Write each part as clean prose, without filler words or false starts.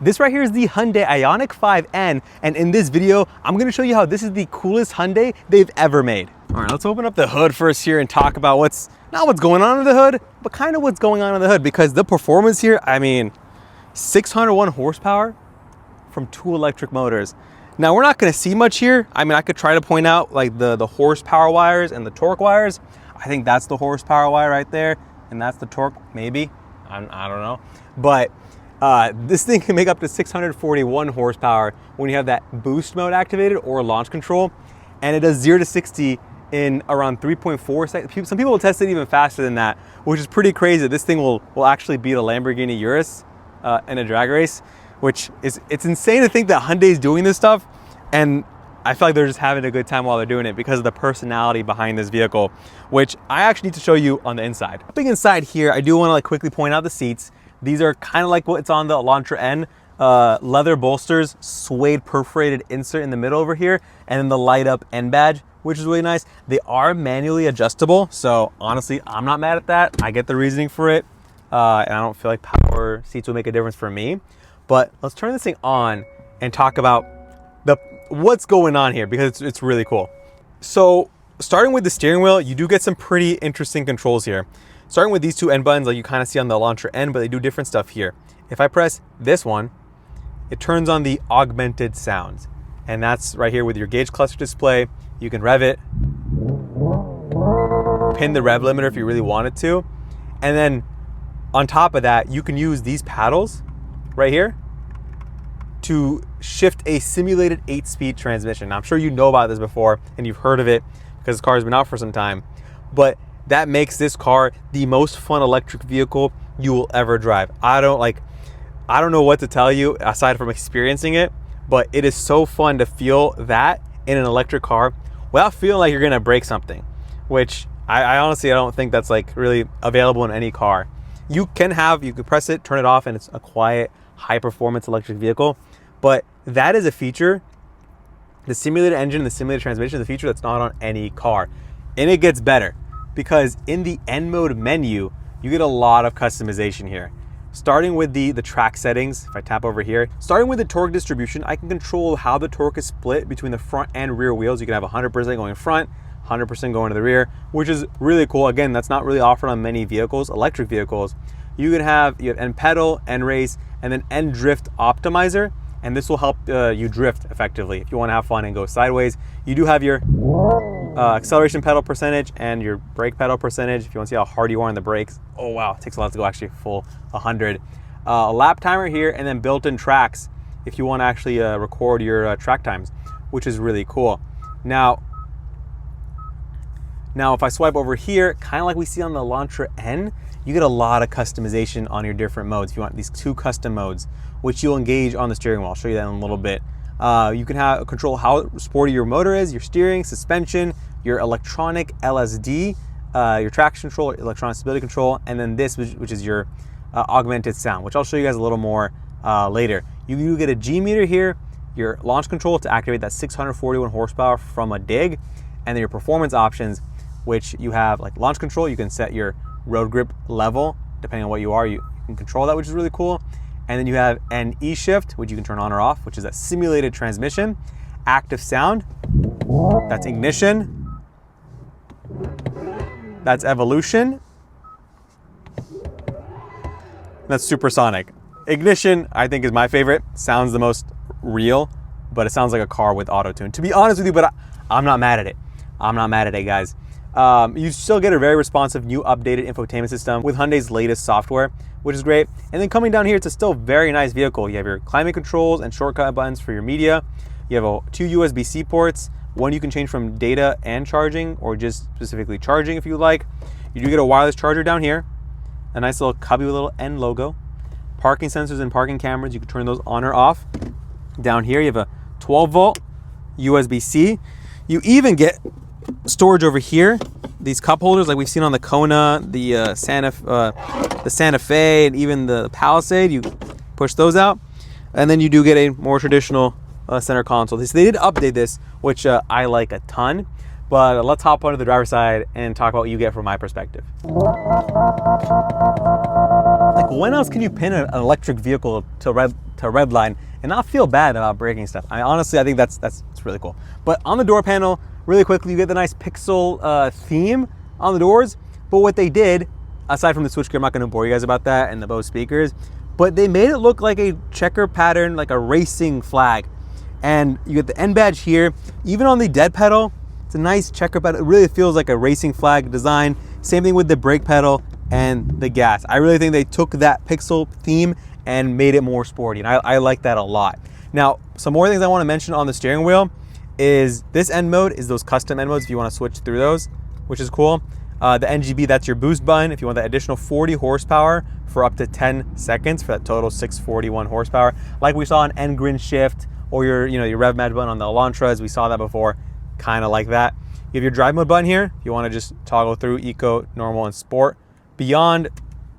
This right here is the Hyundai IONIQ 5N, and in this video, I'm gonna show you how this is the coolest Hyundai they've ever made. All right, let's open up the hood first here and talk about not what's going on in the hood, but kind of what's going on in the hood, because the performance here, I mean, 601 horsepower from 2 electric motors. Now, we're not gonna see much here. I mean, I could try to point out like the horsepower wires and the torque wires. I think that's the horsepower wire right there, and that's the torque, maybe. I don't know. But this thing can make up to 641 horsepower when you have that boost mode activated or launch control, and it does 0 to 60 in around 3.4 seconds. Some people will test it even faster than that, which is pretty crazy. This thing will actually beat a Lamborghini Urus in a drag race, it's insane to think that Hyundai is doing this stuff, and I feel like they're just having a good time while they're doing it because of the personality behind this vehicle, which I actually need to show you on the inside. Jumping inside here, I do want to quickly point out the seats. These are kind of like what's on the Elantra N. Leather bolsters, suede perforated insert in the middle over here, and then the light up N badge, which is really nice. They are manually adjustable, so honestly, I'm not mad at that. I get the reasoning for it, and I don't feel like power seats will make a difference for me. But let's turn this thing on and talk about what's going on here, because it's really cool. So starting with the steering wheel, you do get some pretty interesting controls here. Starting with these 2 N buttons, like you kind of see on the Elantra N, but they do different stuff here. If I press this one, it turns on the augmented sounds. And that's right here with your gauge cluster display. You can rev it, pin the rev limiter if you really wanted to. And then on top of that, you can use these paddles right here to shift a simulated 8-speed transmission. Now, I'm sure you know about this before and you've heard of it because this car has been out for some time, but that makes this car the most fun electric vehicle you will ever drive. I don't know what to tell you aside from experiencing it, but it is so fun to feel that in an electric car without feeling like you're gonna break something, which I honestly, I don't think that's like really available in any car. You can press it, turn it off, and it's a quiet, high performance electric vehicle. But that is a feature, the simulated engine, the simulated transmission is a feature that's not on any car. And it gets better because in the N mode menu, you get a lot of customization here. Starting with the track settings, if I tap over here, starting with the torque distribution, I can control how the torque is split between the front and rear wheels. You can have 100% going front, 100% going to the rear, which is really cool. Again, that's not really offered on many vehicles, electric vehicles. You have N pedal, N race, and then N drift optimizer. And this will help you drift effectively if you want to have fun and go sideways. You do have your acceleration pedal percentage and your brake pedal percentage if you want to see how hard you are on the brakes. Oh wow, it takes a lot to go actually full 100. A lap timer here, and then built-in tracks if you want to actually record your track times, which is really cool. Now if I swipe over here, kind of like we see on the Elantra N, you get a lot of customization on your different modes. If you want these 2 custom modes, which you'll engage on the steering wheel. I'll show you that in a little bit. You can control how sporty your motor is, your steering, suspension, your electronic LSD, your traction control, electronic stability control, and then this, which is your augmented sound, which I'll show you guys a little more later. You get a G meter here, your launch control to activate that 641 horsepower from a dig, and then your performance options, which you have like launch control. You can set your road grip level depending on what you are. You can control that, which is really cool. And then you have an E-shift, which you can turn on or off, which is that simulated transmission. Active sound, that's ignition. That's evolution. That's supersonic. Ignition, I think, is my favorite. Sounds the most real, but it sounds like a car with auto-tune. To be honest with you, but I'm not mad at it. I'm not mad at it, guys. You still get a very responsive new updated infotainment system with Hyundai's latest software, which is great. And then coming down here, it's a still very nice vehicle. You have your climate controls and shortcut buttons for your media. You have 2 USB-C ports. One you can change from data and charging, or just specifically charging if you like. You do get a wireless charger down here. A nice little cubby with a little N logo. Parking sensors and parking cameras, you can turn those on or off. Down here, you have a 12-volt USB-C. You even get storage over here, these cup holders like we've seen on the Kona, the Santa Fe, and even the Palisade. You push those out, and then you do get a more traditional center console. They did update this, which I like a ton, But let's hop onto the driver's side and talk about what you get from my perspective. Like, when else can you pin an electric vehicle to red line and not feel bad about breaking stuff? Honestly, I think that's really cool. But on the door panel, really quickly, you get the nice pixel theme on the doors. But what they did, aside from the switchgear, I'm not going to bore you guys about that, and the Bose speakers, but they made it look like a checker pattern, like a racing flag. And you get the N badge here. Even on the dead pedal, it's a nice checker pattern. It really feels like a racing flag design. Same thing with the brake pedal and the gas. I really think they took that pixel theme and made it more sporty, and I like that a lot. Now, some more things I want to mention on the steering wheel is this N mode is those custom N modes if you want to switch through those, which is cool. The NGB, that's your boost button if you want that additional 40 horsepower for up to 10 seconds for that total 641 horsepower, like we saw on N-Grin Shift or your rev match button on the Elantras. We saw that before, kind of like that. You have your drive mode button here if you want to just toggle through eco, normal, and sport. Beyond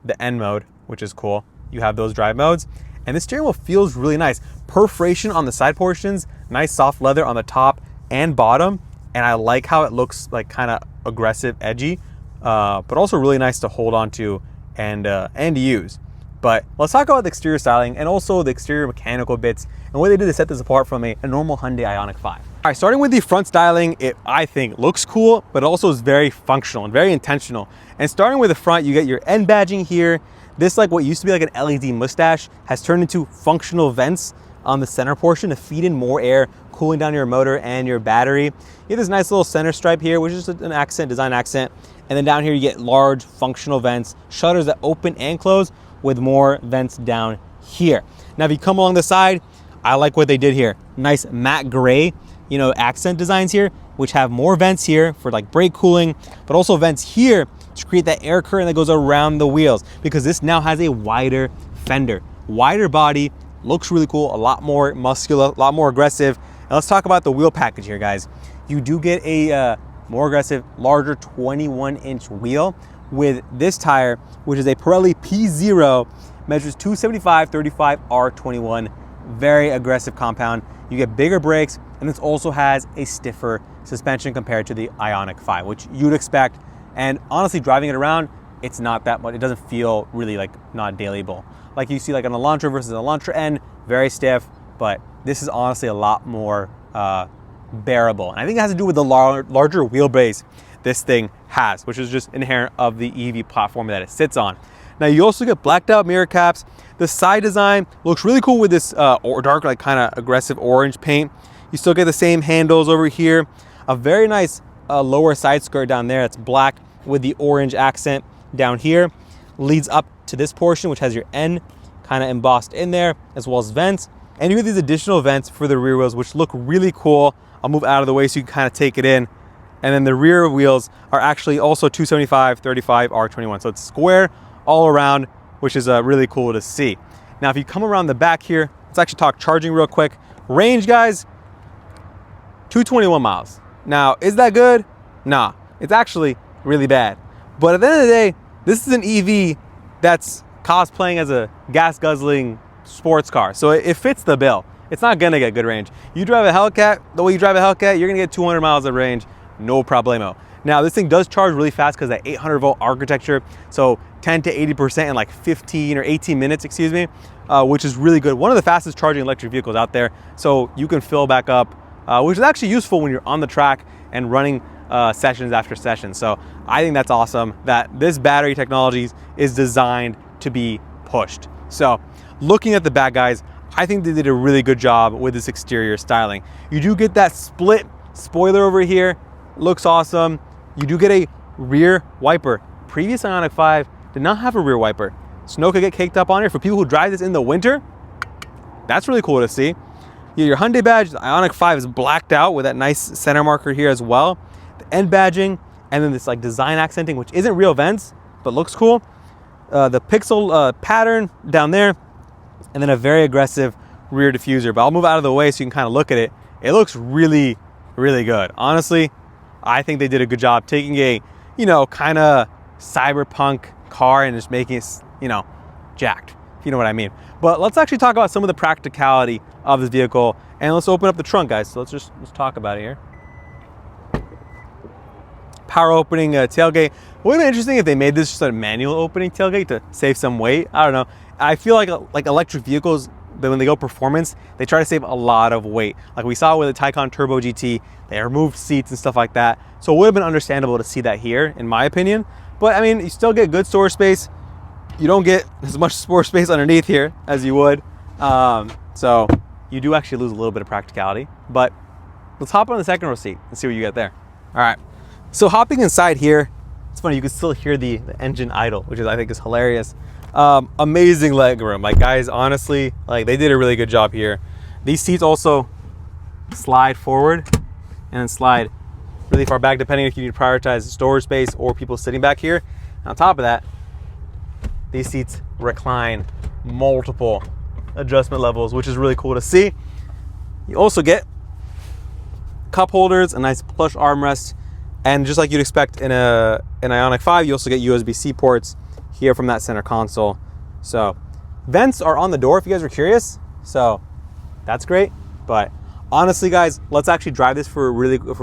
the N mode, which is cool, you have those drive modes. And the steering wheel feels really nice. Perforation on the side portions, nice soft leather on the top and bottom. And I like how it looks like kind of aggressive, edgy, but also really nice to hold on to and use. But let's talk about the exterior styling and also the exterior mechanical bits and what they did to set this apart from a normal Hyundai IONIQ 5. All right, starting with the front styling, it, I think, looks cool, but also is very functional and very intentional. And starting with the front, you get your N badging here. This, like what used to be like an LED mustache, has turned into functional vents on the center portion to feed in more air, cooling down your motor and your battery. You get this nice little center stripe here, which is an accent, design accent. And then down here, you get large functional vents, shutters that open and close with more vents down here. Now, if you come along the side, I like what they did here. Nice matte gray, accent designs here, which have more vents here for like brake cooling, but also vents here to create that air current that goes around the wheels, because this now has a wider fender, wider body, looks really cool, a lot more muscular, a lot more aggressive. And let's talk about the wheel package here, guys. You do get a more aggressive, larger 21-inch wheel with this tire, which is a Pirelli P0, measures 275/35 R21, very aggressive compound. You get bigger brakes, and this also has a stiffer suspension compared to the IONIQ 5, which you'd expect. And honestly, driving it around, it's not that much. It doesn't feel really like not dailyable. Like you see like an Elantra versus an Elantra N, very stiff, but this is honestly a lot more bearable. And I think it has to do with the larger wheelbase this thing has, which is just inherent of the EV platform that it sits on. Now, you also get blacked out mirror caps. The side design looks really cool with this dark, like kind of aggressive orange paint. You still get the same handles over here. A very nice lower side skirt down there. It's black with the orange accent down here. Leads up to this portion, which has your N kind of embossed in there, as well as vents. And you have these additional vents for the rear wheels, which look really cool. I'll move out of the way so you can kind of take it in. And then the rear wheels are actually also 275/35 R21. So it's square all around, which is really cool to see. Now, if you come around the back here, let's actually talk charging real quick. Range, guys, 221 miles. Now, is that good? Nah, it's actually really bad. But at the end of the day, this is an EV that's cosplaying as a gas-guzzling sports car. So it fits the bill. It's not gonna get good range. You drive a Hellcat, the way you drive a Hellcat, you're gonna get 200 miles of range, no problemo. Now, this thing does charge really fast because of that 800 volt architecture. So 10 to 80% in like 15 or 18 minutes, excuse me, which is really good. One of the fastest charging electric vehicles out there. So you can fill back up, which is actually useful when you're on the track and running sessions after sessions. So I think that's awesome that this battery technology is designed to be pushed. So looking at the back, guys, I think they did a really good job with this exterior styling. You do get that split spoiler over here, looks awesome. You do get a rear wiper. Previous IONIQ 5 did not have a rear wiper. Snow could get caked up on here. For people who drive this in the winter, that's really cool to see. Your Hyundai badge, the IONIQ 5 is blacked out with that nice center marker here as well. The N badging, and then this like design accenting, which isn't real vents, but looks cool. The pixel pattern down there, and then a very aggressive rear diffuser. But I'll move out of the way so you can kind of look at it. It looks really, really good. Honestly, I think they did a good job taking a, kind of cyberpunk car and just making it, jacked, if you know what I mean. But let's actually talk about some of the practicality of this vehicle, and let's open up the trunk, guys. So let's talk about it here. power opening tailgate. Would have been interesting if they made this just a manual opening tailgate to save some weight. I don't know. I feel like electric vehicles, but when they go performance, they try to save a lot of weight. Like we saw with the Taycan Turbo GT, they removed seats and stuff like that. So it would have been understandable to see that here, in my opinion. But I mean, you still get good storage space. You don't get as much storage space underneath here as you would. So you do actually lose a little bit of practicality. But let's hop on the second row seat and see what you get there. All right. So hopping inside here, it's funny, you can still hear the engine idle, which I think is hilarious. Amazing leg room. Like guys, honestly, like they did a really good job here. These seats also slide forward and then slide really far back, depending if you need to prioritize storage space or people sitting back here. And on top of that, these seats recline multiple adjustment levels, which is really cool to see. You also get cup holders, a nice plush armrest, and just like you'd expect in an IONIQ 5, you also get USB-C ports here from that center console. So vents are on the door if you guys are curious, so that's great. But honestly guys, let's actually drive this for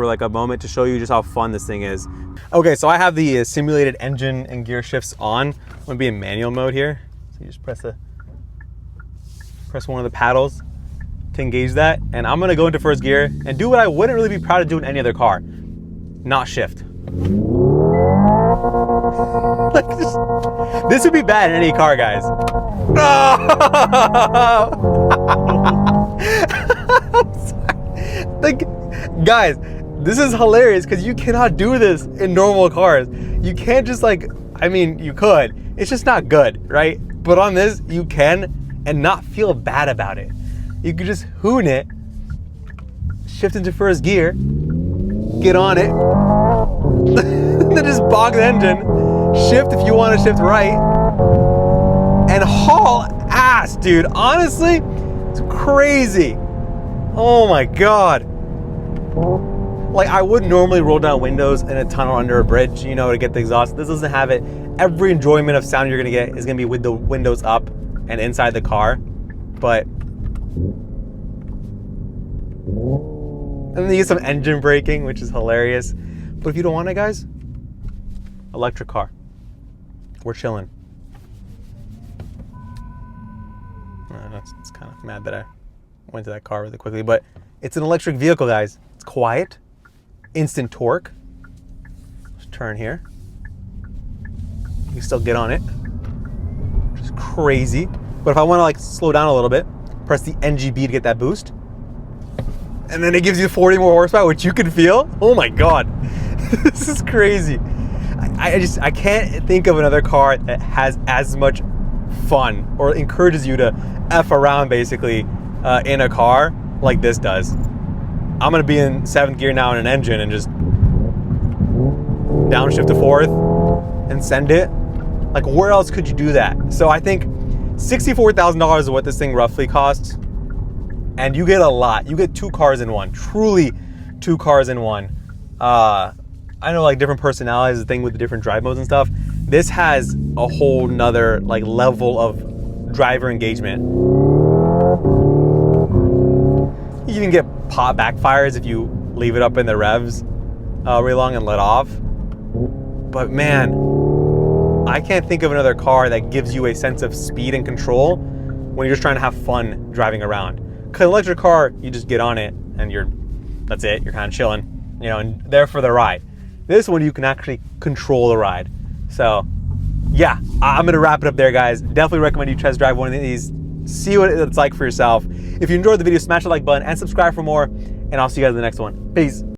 like a moment to show you just how fun this thing is. Okay, so I have the simulated engine and gear shifts on. I'm gonna be in manual mode here. So you just press one of the paddles to engage that, and I'm gonna go into first gear and do what I wouldn't really be proud of doing in any other car, not shift. Like this would be bad in any car, guys. Like, guys, this is hilarious because you cannot do this in normal cars. You can't just like, I mean, you could. It's just not good, right? But on this, you can and not feel bad about it. You could just hoon it, shift into first gear, get on it, then just bog the engine, shift if you want to shift right, and haul ass, dude. Honestly, it's crazy. Oh my God. Like I would normally roll down windows in a tunnel under a bridge, you know, to get the exhaust. This doesn't have it. Every enjoyment of sound you're gonna get is gonna be with the windows up and inside the car. But and then you get some engine braking, which is hilarious. But if you don't want it, guys, electric car. We're chilling. It's kind of mad that I went to that car really quickly, but it's an electric vehicle, guys. It's quiet, instant torque. Just turn here. You can still get on it, which is crazy. But if I want to like slow down a little bit, press the NGB to get that boost. And then it gives you 40 more horsepower, which you can feel. Oh my God, this is crazy. I can't think of another car that has as much fun or encourages you to F around basically in a car like this does. I'm gonna be in 7th gear now in an engine and just downshift to 4th and send it. Like where else could you do that? So I think $64,000 is what this thing roughly costs. And you get a lot. You get 2 cars in one, truly 2 cars in one. I know like different personalities, the thing with the different drive modes and stuff. This has a whole nother like level of driver engagement. You even get pop backfires if you leave it up in the revs really long and let off. But man, I can't think of another car that gives you a sense of speed and control when you're just trying to have fun driving around. Cause an electric car, you just get on it and that's it. You're kind of chilling, you know, and there for the ride. This one, you can actually control the ride. So yeah, I'm gonna wrap it up there, guys. Definitely recommend you test drive one of these. See what it's like for yourself. If you enjoyed the video, smash the like button and subscribe for more, and I'll see you guys in the next one. Peace.